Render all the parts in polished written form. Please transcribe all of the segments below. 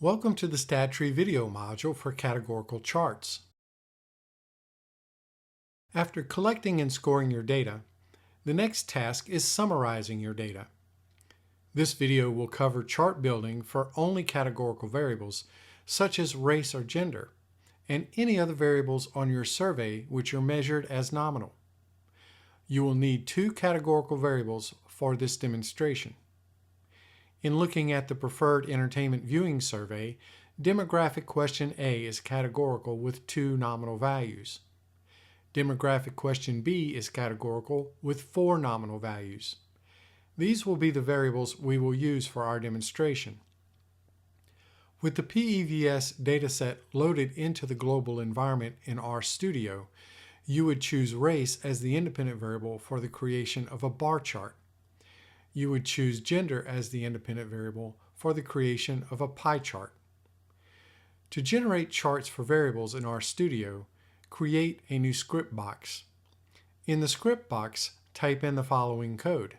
Welcome to the StatTree video module for categorical charts. After collecting and scoring your data, the next task is summarizing your data. This video will cover chart building for only categorical variables such as race or gender, and any other variables on your survey which are measured as nominal. You will need two categorical variables for this demonstration. In looking at the Preferred Entertainment Viewing Survey, Demographic Question A is categorical with two nominal values. Demographic Question B is categorical with four nominal values. These will be the variables we will use for our demonstration. With the PEVS dataset loaded into the global environment in RStudio, you would choose race as the independent variable for the creation of a bar chart. You would choose gender as the independent variable for the creation of a pie chart. To generate charts for variables in RStudio, create a new script box. In the script box, type in the following code.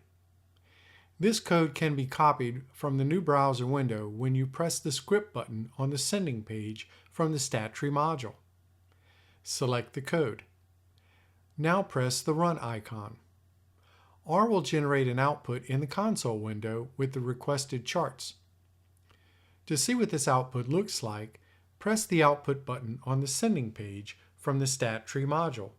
This code can be copied from the new browser window when you press the script button on the sending page from the StatTree module. Select the code. Now press the Run icon. R will generate an output in the console window with the requested charts. To see what this output looks like, press the Output button on the sending page from the StatTree module.